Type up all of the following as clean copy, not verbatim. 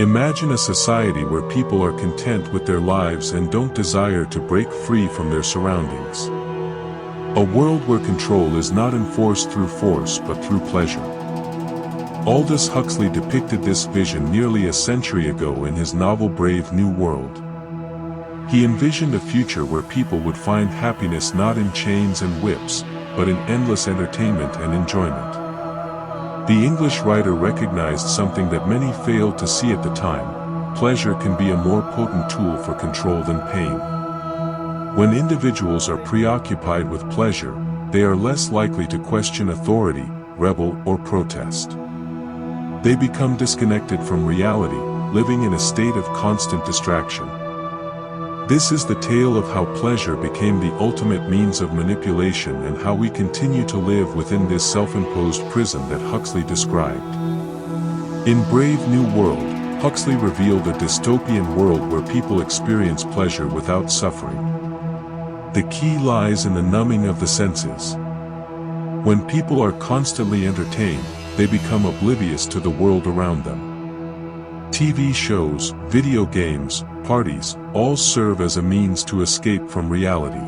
Imagine a society where people are content with their lives and don't desire to break free from their surroundings. A world where control is not enforced through force but through pleasure. Aldous Huxley depicted this vision nearly a century ago in his novel Brave New World. He envisioned a future where people would find happiness not in chains and whips, but in endless entertainment and enjoyment. The English writer recognized something that many failed to see at the time: pleasure can be a more potent tool for control than pain. When individuals are preoccupied with pleasure, they are less likely to question authority, rebel, or protest. They become disconnected from reality, living in a state of constant distraction. This is the tale of how pleasure became the ultimate means of manipulation and how we continue to live within this self-imposed prison that Huxley described. In Brave New World, Huxley revealed a dystopian world where people experience pleasure without suffering. The key lies in the numbing of the senses. When people are constantly entertained, they become oblivious to the world around them. TV shows, video games, parties, all serve as a means to escape from reality.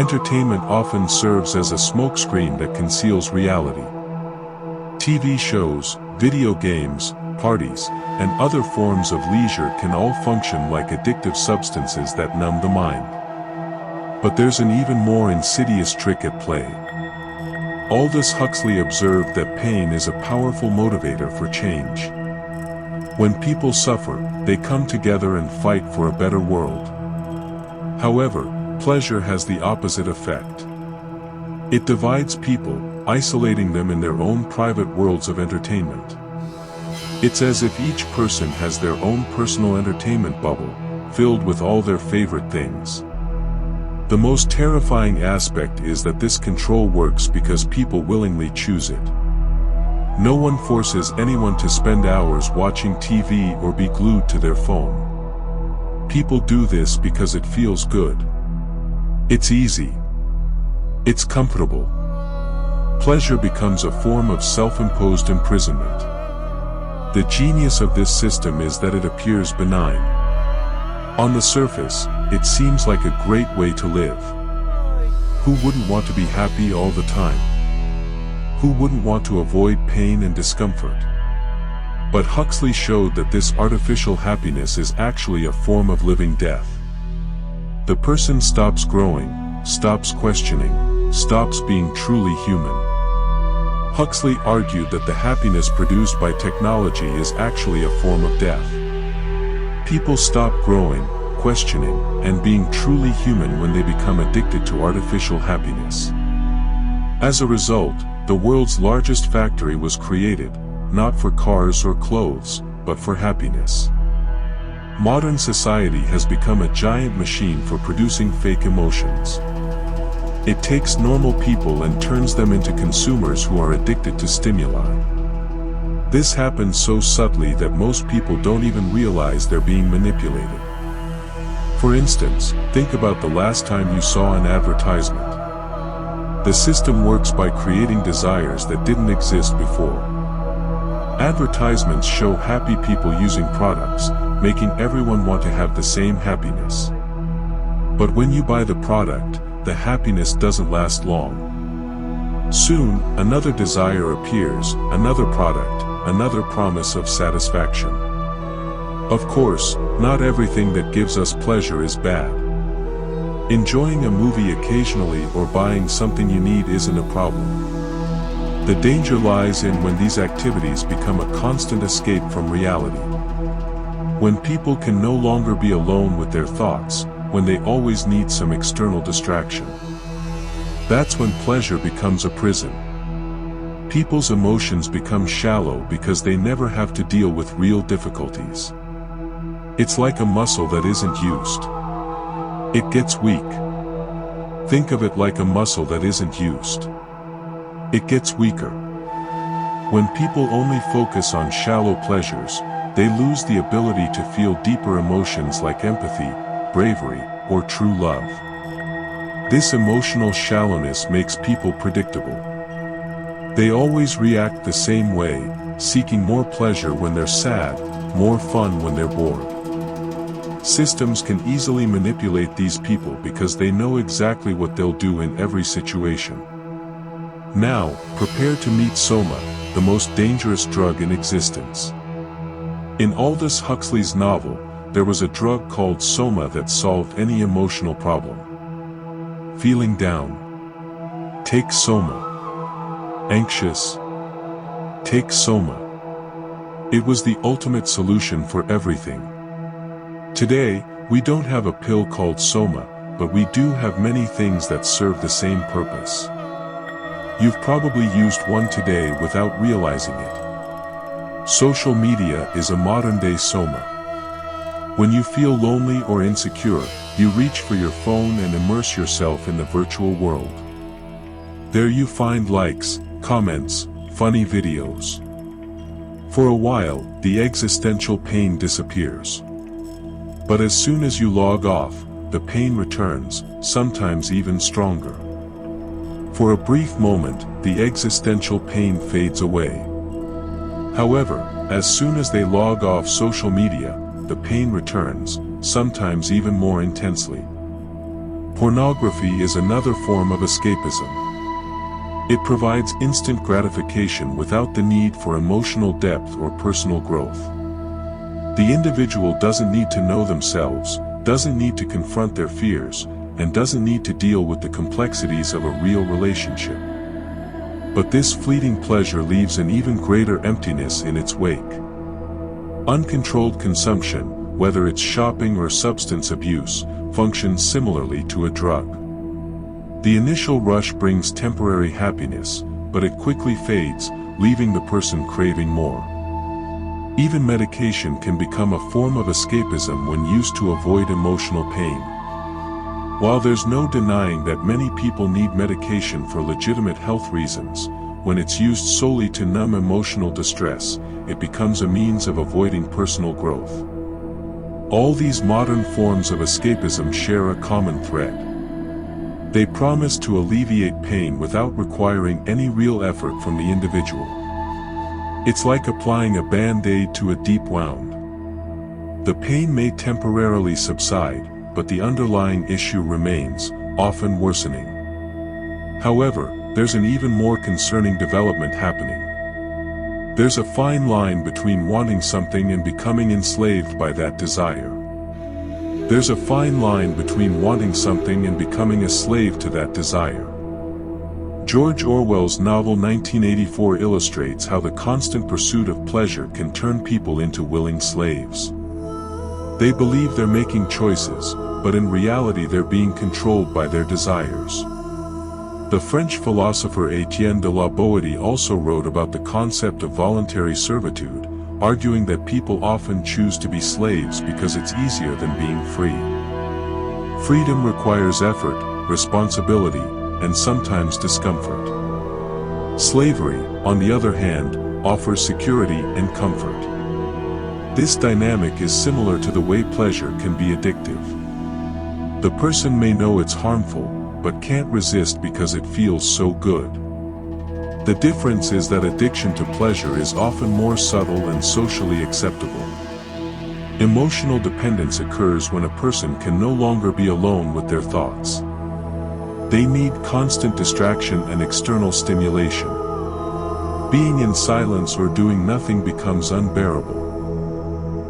Entertainment often serves as a smokescreen that conceals reality. TV shows, video games, parties, and other forms of leisure can all function like addictive substances that numb the mind. But there's an even more insidious trick at play. Aldous Huxley observed that pain is a powerful motivator for change. When people suffer, they come together and fight for a better world. However, pleasure has the opposite effect. It divides people, isolating them in their own private worlds of entertainment. It's as if each person has their own personal entertainment bubble, filled with all their favorite things. The most terrifying aspect is that this control works because people willingly choose it. No one forces anyone to spend hours watching TV or be glued to their phone. People do this because it feels good. It's easy. It's comfortable. Pleasure becomes a form of self-imposed imprisonment. The genius of this system is that it appears benign. On the surface, it seems like a great way to live. Who wouldn't want to be happy all the time? Who wouldn't want to avoid pain and discomfort? But Huxley showed that this artificial happiness is actually a form of living death. The person stops growing, stops questioning, stops being truly human. Huxley argued that the happiness produced by technology is actually a form of death. People stop growing, questioning, and being truly human when they become addicted to artificial happiness. As a result, the world's largest factory was created, not for cars or clothes, but for happiness. Modern society has become a giant machine for producing fake emotions. It takes normal people and turns them into consumers who are addicted to stimuli. This happens so subtly that most people don't even realize they're being manipulated. For instance, think about the last time you saw an advertisement. The system works by creating desires that didn't exist before. Advertisements show happy people using products, making everyone want to have the same happiness. But when you buy the product, the happiness doesn't last long. Soon, another desire appears, another product, another promise of satisfaction. Of course, not everything that gives us pleasure is bad. Enjoying a movie occasionally or buying something you need isn't a problem. The danger lies in when these activities become a constant escape from reality. When people can no longer be alone with their thoughts, when they always need some external distraction. That's when pleasure becomes a prison. People's emotions become shallow because they never have to deal with real difficulties. It's like a muscle that isn't used. It gets weak. Think of it like a muscle that isn't used. It gets weaker. When people only focus on shallow pleasures, they lose the ability to feel deeper emotions like empathy, bravery, or true love. This emotional shallowness makes people predictable. They always react the same way, seeking more pleasure when they're sad, more fun when they're bored. Systems can easily manipulate these people because they know exactly what they'll do in every situation. Now, prepare to meet Soma, the most dangerous drug in existence. In Aldous Huxley's novel, there was a drug called Soma that solved any emotional problem. Feeling down? Take Soma. Anxious? Take Soma. It was the ultimate solution for everything. Today, we don't have a pill called Soma, but we do have many things that serve the same purpose. You've probably used one today without realizing it. Social media is a modern-day Soma. When you feel lonely or insecure, you reach for your phone and immerse yourself in the virtual world. There you find likes, comments, funny videos. For a while, the existential pain disappears. But as soon as you log off, the pain returns, sometimes even stronger. For a brief moment, the existential pain fades away. However, as soon as they log off social media, the pain returns, sometimes even more intensely. Pornography is another form of escapism. It provides instant gratification without the need for emotional depth or personal growth. The individual doesn't need to know themselves, doesn't need to confront their fears, and doesn't need to deal with the complexities of a real relationship. But this fleeting pleasure leaves an even greater emptiness in its wake. Uncontrolled consumption, whether it's shopping or substance abuse, functions similarly to a drug. The initial rush brings temporary happiness, but it quickly fades, leaving the person craving more. Even medication can become a form of escapism when used to avoid emotional pain. While there's no denying that many people need medication for legitimate health reasons, when it's used solely to numb emotional distress, it becomes a means of avoiding personal growth. All these modern forms of escapism share a common thread. They promise to alleviate pain without requiring any real effort from the individual. It's like applying a band-aid to a deep wound. The pain may temporarily subside, but the underlying issue remains, often worsening. However, there's an even more concerning development happening. There's a fine line between wanting something and becoming enslaved by that desire. There's a fine line between wanting something and becoming a slave to that desire. George Orwell's novel 1984 illustrates how the constant pursuit of pleasure can turn people into willing slaves. They believe they're making choices, but in reality they're being controlled by their desires. The French philosopher Étienne de la Boétie also wrote about the concept of voluntary servitude, arguing that people often choose to be slaves because it's easier than being free. Freedom requires effort, responsibility, and sometimes discomfort. Slavery, on the other hand, offers security and comfort. This dynamic is similar to the way pleasure can be addictive. The person may know it's harmful, but can't resist because it feels so good. The difference is that addiction to pleasure is often more subtle and socially acceptable. Emotional dependence occurs when a person can no longer be alone with their thoughts. They need constant distraction and external stimulation. Being in silence or doing nothing becomes unbearable.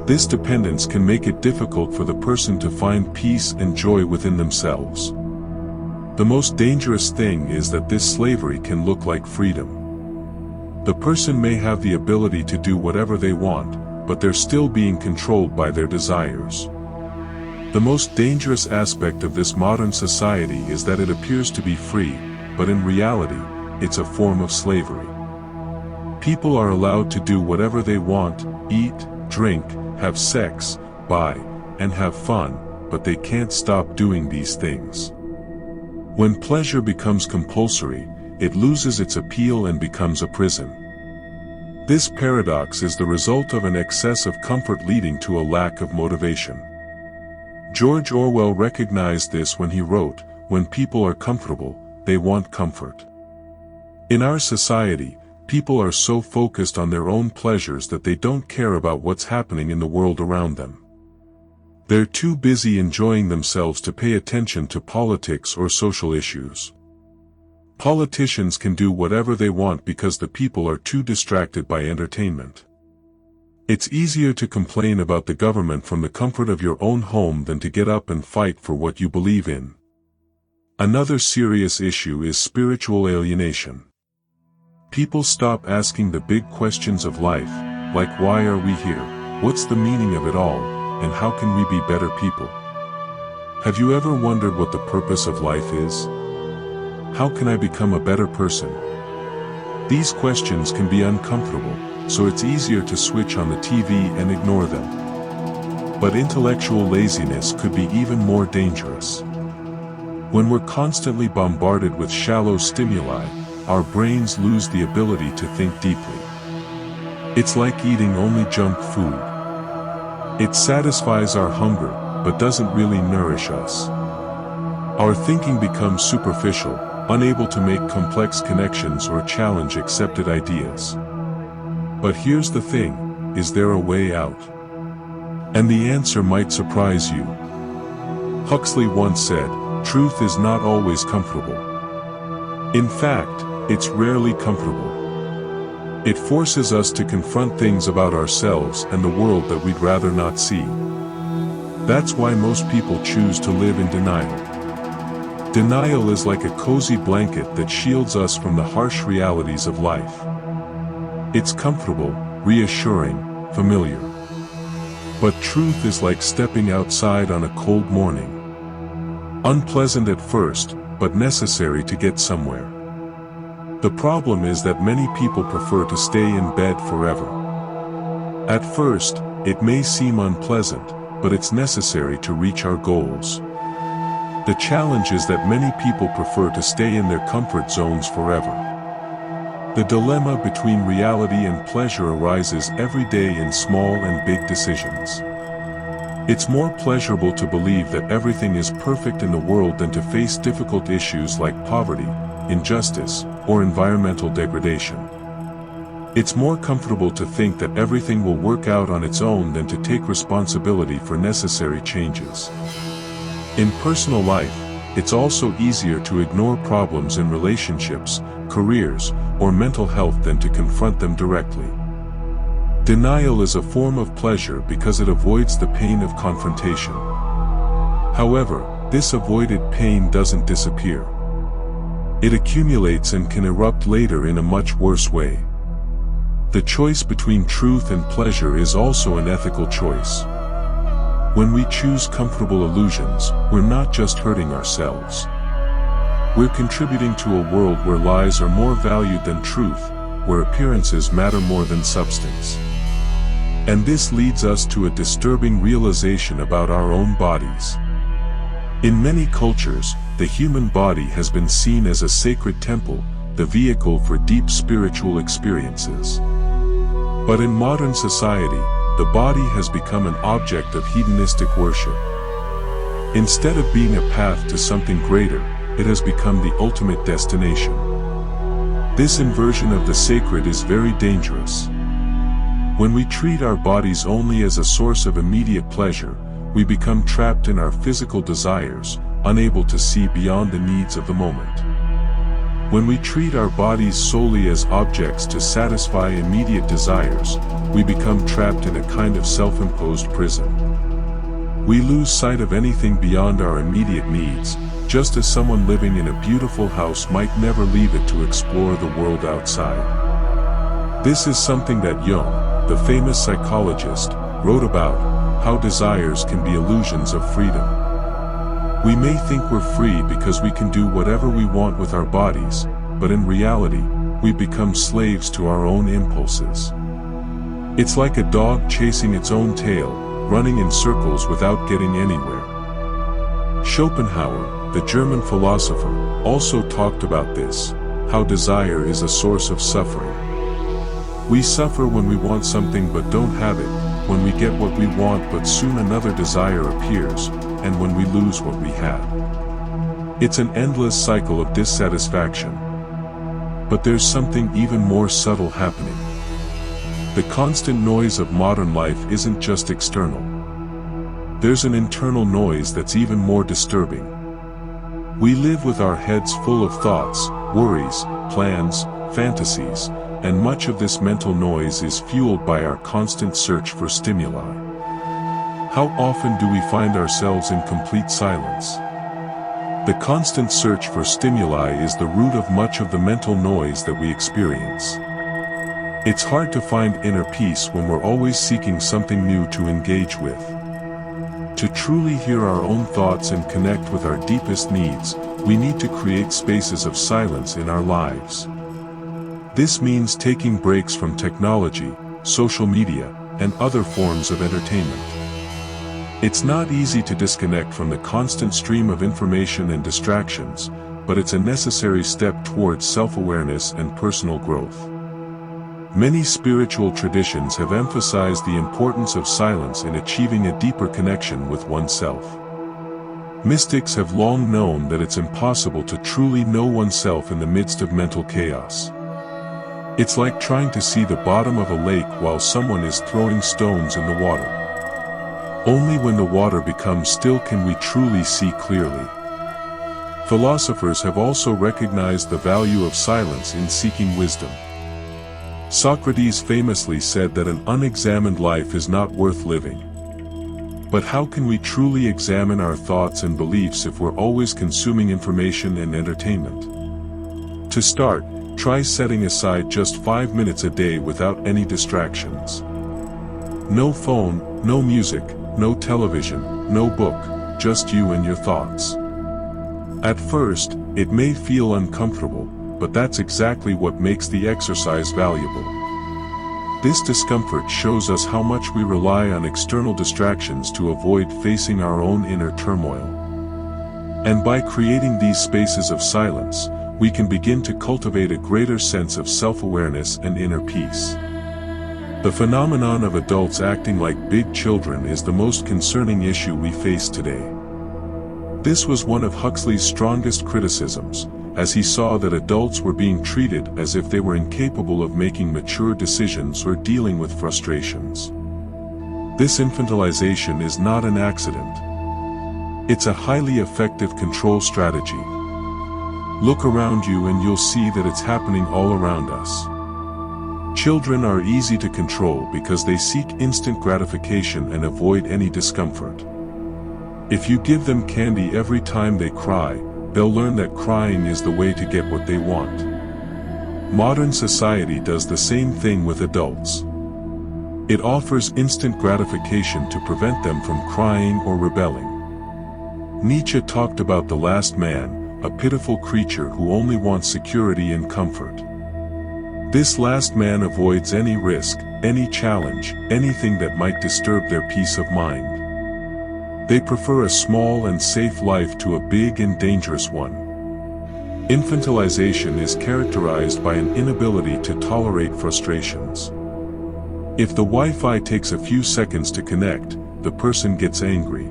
This dependence can make it difficult for the person to find peace and joy within themselves. The most dangerous thing is that this slavery can look like freedom. The person may have the ability to do whatever they want, but they're still being controlled by their desires. The most dangerous aspect of this modern society is that it appears to be free, but in reality, it's a form of slavery. People are allowed to do whatever they want, eat, drink, have sex, buy, and have fun, but they can't stop doing these things. When pleasure becomes compulsory, it loses its appeal and becomes a prison. This paradox is the result of an excess of comfort leading to a lack of motivation. George Orwell recognized this when he wrote, "When people are comfortable, they want comfort." In our society, People are so focused on their own pleasures that they don't care about what's happening in the world around them. They're too busy enjoying themselves to pay attention to politics or social issues. Politicians can do whatever they want because the people are too distracted by entertainment. It's easier to complain about the government from the comfort of your own home than to get up and fight for what you believe in. Another serious issue is spiritual alienation. People stop asking the big questions of life, like why are we here, what's the meaning of it all, and how can we be better people? Have you ever wondered what the purpose of life is? How can I become a better person? These questions can be uncomfortable, so it's easier to switch on the TV and ignore them. But intellectual laziness could be even more dangerous. When we're constantly bombarded with shallow stimuli, our brains lose the ability to think deeply. It's like eating only junk food. It satisfies our hunger, but doesn't really nourish us. Our thinking becomes superficial, unable to make complex connections or challenge accepted ideas. But here's the thing, is there a way out? And the answer might surprise you. Huxley once said, "Truth is not always comfortable." In fact, it's rarely comfortable. It forces us to confront things about ourselves and the world that we'd rather not see. That's why most people choose to live in denial. Denial is like a cozy blanket that shields us from the harsh realities of life. It's comfortable, reassuring, familiar. But truth is like stepping outside on a cold morning. Unpleasant at first, but necessary to get somewhere. The problem is that many people prefer to stay in bed forever. At first, it may seem unpleasant, but it's necessary to reach our goals. The challenge is that many people prefer to stay in their comfort zones forever. The dilemma between reality and pleasure arises every day in small and big decisions. It's more pleasurable to believe that everything is perfect in the world than to face difficult issues like poverty, injustice, or environmental degradation. It's more comfortable to think that everything will work out on its own than to take responsibility for necessary changes. In personal life, it's also easier to ignore problems in relationships, careers, or mental health than to confront them directly. Denial is a form of pleasure because it avoids the pain of confrontation. However, this avoided pain doesn't disappear. It accumulates and can erupt later in a much worse way. The choice between truth and pleasure is also an ethical choice. When we choose comfortable illusions, we're not just hurting ourselves. We're contributing to a world where lies are more valued than truth, where appearances matter more than substance. And this leads us to a disturbing realization about our own bodies. In many cultures, the human body has been seen as a sacred temple, the vehicle for deep spiritual experiences. But in modern society, the body has become an object of hedonistic worship. Instead of being a path to something greater, it has become the ultimate destination. This inversion of the sacred is very dangerous. When we treat our bodies only as a source of immediate pleasure, we become trapped in our physical desires, unable to see beyond the needs of the moment. When we treat our bodies solely as objects to satisfy immediate desires, we become trapped in a kind of self-imposed prison. We lose sight of anything beyond our immediate needs, just as someone living in a beautiful house might never leave it to explore the world outside. This is something that Jung, the famous psychologist, wrote about, how desires can be illusions of freedom. We may think we're free because we can do whatever we want with our bodies, but in reality, we become slaves to our own impulses. It's like a dog chasing its own tail, running in circles without getting anywhere. Schopenhauer, the German philosopher, also talked about this, how desire is a source of suffering. We suffer when we want something but don't have it, when we get what we want but soon another desire appears, and when we lose what we have. It's an endless cycle of dissatisfaction. But there's something even more subtle happening. The constant noise of modern life isn't just external. There's an internal noise that's even more disturbing. We live with our heads full of thoughts, worries, plans, fantasies, and much of this mental noise is fueled by our constant search for stimuli. How often do we find ourselves in complete silence? The constant search for stimuli is the root of much of the mental noise that we experience. It's hard to find inner peace when we're always seeking something new to engage with. To truly hear our own thoughts and connect with our deepest needs, we need to create spaces of silence in our lives. This means taking breaks from technology, social media, and other forms of entertainment. It's not easy to disconnect from the constant stream of information and distractions, but it's a necessary step towards self-awareness and personal growth. Many spiritual traditions have emphasized the importance of silence in achieving a deeper connection with oneself. Mystics have long known that it's impossible to truly know oneself in the midst of mental chaos. It's like trying to see the bottom of a lake while someone is throwing stones in the water. Only when the water becomes still can we truly see clearly. Philosophers have also recognized the value of silence in seeking wisdom. Socrates famously said that an unexamined life is not worth living. But how can we truly examine our thoughts and beliefs if we're always consuming information and entertainment? To start, try setting aside just 5 minutes a day without any distractions. No phone, no music, no television, no book, just you and your thoughts. At first, it may feel uncomfortable, but that's exactly what makes the exercise valuable. This discomfort shows us how much we rely on external distractions to avoid facing our own inner turmoil. And by creating these spaces of silence, we can begin to cultivate a greater sense of self-awareness and inner peace. The phenomenon of adults acting like big children is the most concerning issue we face today. This was one of Huxley's strongest criticisms, as he saw that adults were being treated as if they were incapable of making mature decisions or dealing with frustrations. This infantilization is not an accident. It's a highly effective control strategy. Look around you and you'll see that it's happening all around us. Children are easy to control because they seek instant gratification and avoid any discomfort. If you give them candy every time they cry, they'll learn that crying is the way to get what they want. Modern society does the same thing with adults. It offers instant gratification to prevent them from crying or rebelling. Nietzsche talked about the last man, a pitiful creature who only wants security and comfort. This last man avoids any risk, any challenge, anything that might disturb their peace of mind. They prefer a small and safe life to a big and dangerous one. Infantilization is characterized by an inability to tolerate frustrations. If the Wi-Fi takes a few seconds to connect, the person gets angry.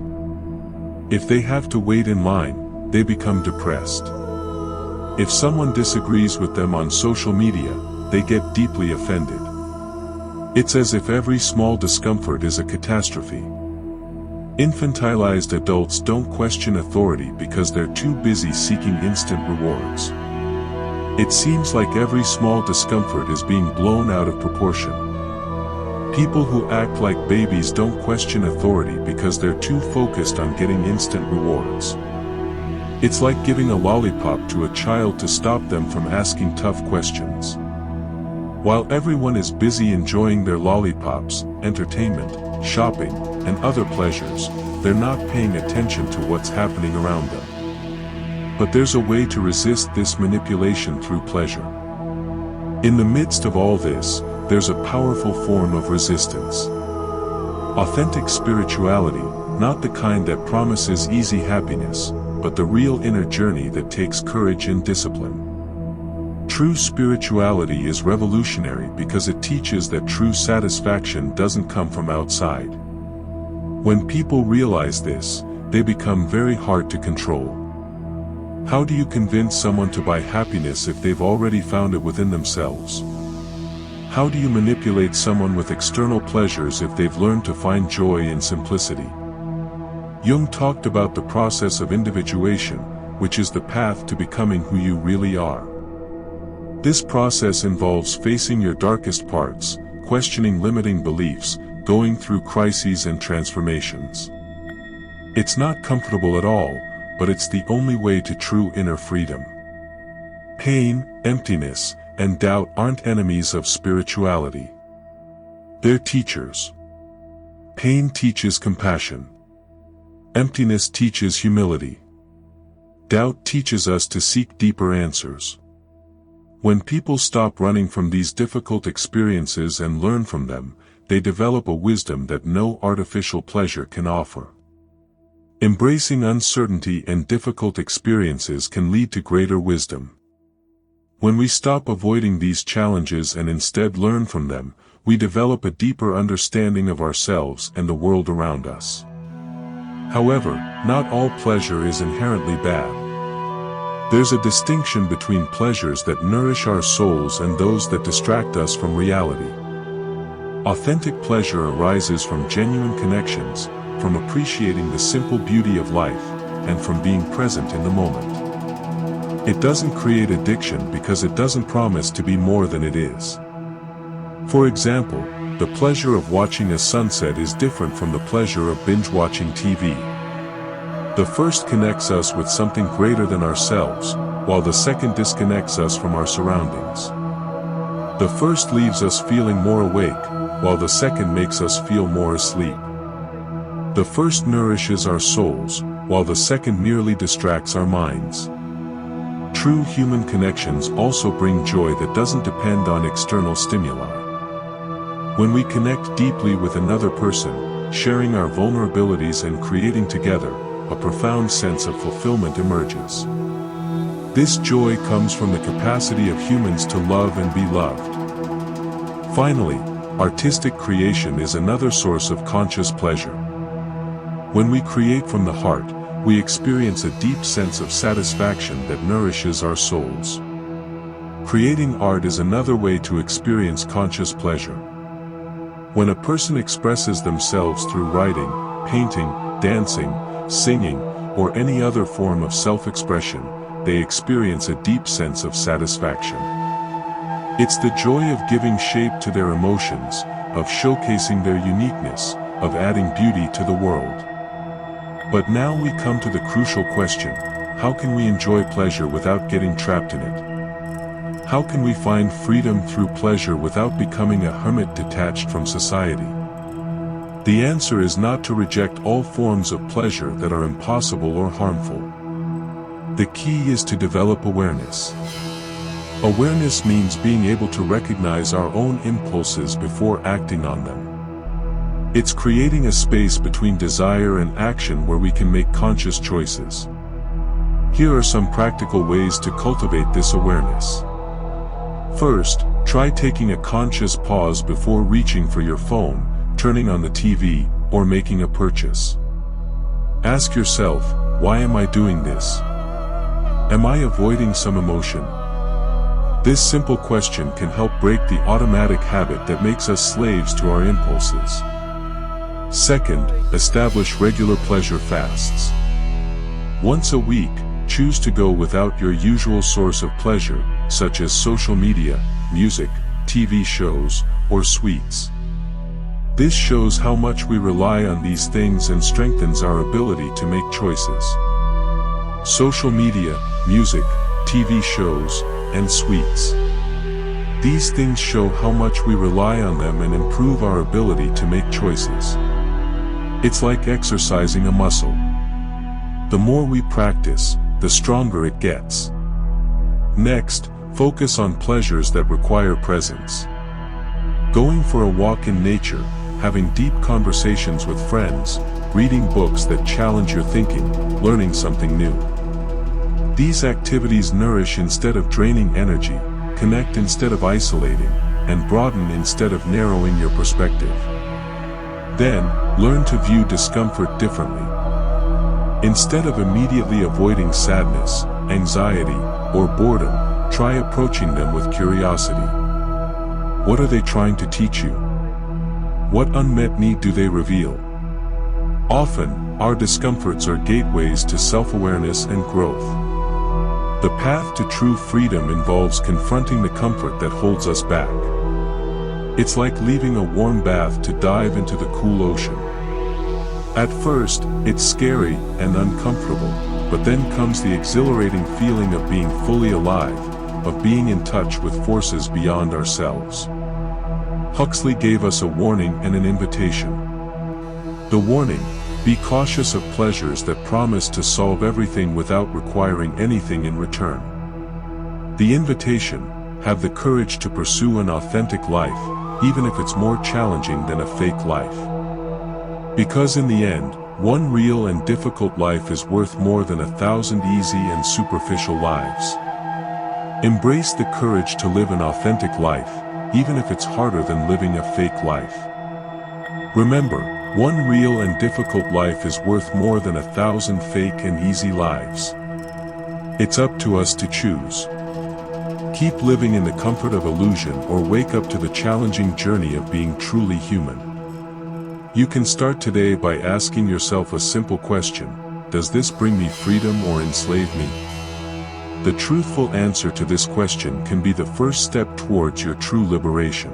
If they have to wait in line, they become depressed. If someone disagrees with them on social media, they get deeply offended. It's as if every small discomfort is a catastrophe. Infantilized adults don't question authority because they're too busy seeking instant rewards. It seems like every small discomfort is being blown out of proportion. People who act like babies don't question authority because they're too focused on getting instant rewards. It's like giving a lollipop to a child to stop them from asking tough questions. While everyone is busy enjoying their lollipops, entertainment, shopping, and other pleasures, they're not paying attention to what's happening around them. But there's a way to resist this manipulation through pleasure. In the midst of all this, there's a powerful form of resistance. Authentic spirituality, not the kind that promises easy happiness, but the real inner journey that takes courage and discipline. True spirituality is revolutionary because it teaches that true satisfaction doesn't come from outside. When people realize this, they become very hard to control. How do you convince someone to buy happiness if they've already found it within themselves? How do you manipulate someone with external pleasures if they've learned to find joy in simplicity? Jung talked about the process of individuation, which is the path to becoming who you really are. This process involves facing your darkest parts, questioning limiting beliefs, going through crises and transformations. It's not comfortable at all, but it's the only way to true inner freedom. Pain, emptiness, and doubt aren't enemies of spirituality. They're teachers. Pain teaches compassion. Emptiness teaches humility. Doubt teaches us to seek deeper answers. When people stop running from these difficult experiences and learn from them, they develop a wisdom that no artificial pleasure can offer. Embracing uncertainty and difficult experiences can lead to greater wisdom. When we stop avoiding these challenges and instead learn from them, we develop a deeper understanding of ourselves and the world around us. However, not all pleasure is inherently bad. There's a distinction between pleasures that nourish our souls and those that distract us from reality. Authentic pleasure arises from genuine connections, from appreciating the simple beauty of life, and from being present in the moment. It doesn't create addiction because it doesn't promise to be more than it is. For example, the pleasure of watching a sunset is different from the pleasure of binge-watching TV. The first connects us with something greater than ourselves, while the second disconnects us from our surroundings. The first leaves us feeling more awake, while the second makes us feel more asleep. The first nourishes our souls, while the second merely distracts our minds. True human connections also bring joy that doesn't depend on external stimuli. When we connect deeply with another person, sharing our vulnerabilities and creating together, a profound sense of fulfillment emerges. This joy comes from the capacity of humans to love and be loved. Finally, artistic creation is another source of conscious pleasure. When we create from the heart, we experience a deep sense of satisfaction that nourishes our souls. Creating art is another way to experience conscious pleasure. When a person expresses themselves through writing, painting, dancing, singing, or any other form of self-expression, they experience a deep sense of satisfaction. It's the joy of giving shape to their emotions, of showcasing their uniqueness, of adding beauty to the world. But now we come to the crucial question: how can we enjoy pleasure without getting trapped in it? How can we find freedom through pleasure without becoming a hermit detached from society? The answer is not to reject all forms of pleasure that are impossible or harmful. The key is to develop awareness. Awareness means being able to recognize our own impulses before acting on them. It's creating a space between desire and action where we can make conscious choices. Here are some practical ways to cultivate this awareness. First, try taking a conscious pause before reaching for your phone, turning on the TV, or making a purchase. Ask yourself, why am I doing this? Am I avoiding some emotion? This simple question can help break the automatic habit that makes us slaves to our impulses. Second, establish regular pleasure fasts. Once a week, choose to go without your usual source of pleasure, such as social media, music, TV shows, or sweets. This shows how much we rely on these things and strengthens our ability to make choices. Social media, music, TV shows, and sweets. These things show how much we rely on them and improve our ability to make choices. It's like exercising a muscle. The more we practice, the stronger it gets. Next, focus on pleasures that require presence. Going for a walk in nature, having deep conversations with friends, reading books that challenge your thinking, learning something new. These activities nourish instead of draining energy, connect instead of isolating, and broaden instead of narrowing your perspective. Then, learn to view discomfort differently. Instead of immediately avoiding sadness, anxiety, or boredom, try approaching them with curiosity. What are they trying to teach you? What unmet need do they reveal? Often, our discomforts are gateways to self-awareness and growth. The path to true freedom involves confronting the comfort that holds us back. It's like leaving a warm bath to dive into the cool ocean. At first, it's scary and uncomfortable, but then comes the exhilarating feeling of being fully alive, of being in touch with forces beyond ourselves. Huxley gave us a warning and an invitation. The warning: be cautious of pleasures that promise to solve everything without requiring anything in return. The invitation: have the courage to pursue an authentic life, even if it's more challenging than a fake life. Because in the end, one real and difficult life is worth more than 1,000 easy and superficial lives. Embrace the courage to live an authentic life, even if it's harder than living a fake life. Remember, one real and difficult life is worth more than 1,000 fake and easy lives. It's up to us to choose. Keep living in the comfort of illusion or wake up to the challenging journey of being truly human. You can start today by asking yourself a simple question: does this bring me freedom or enslave me? The truthful answer to this question can be the first step towards your true liberation.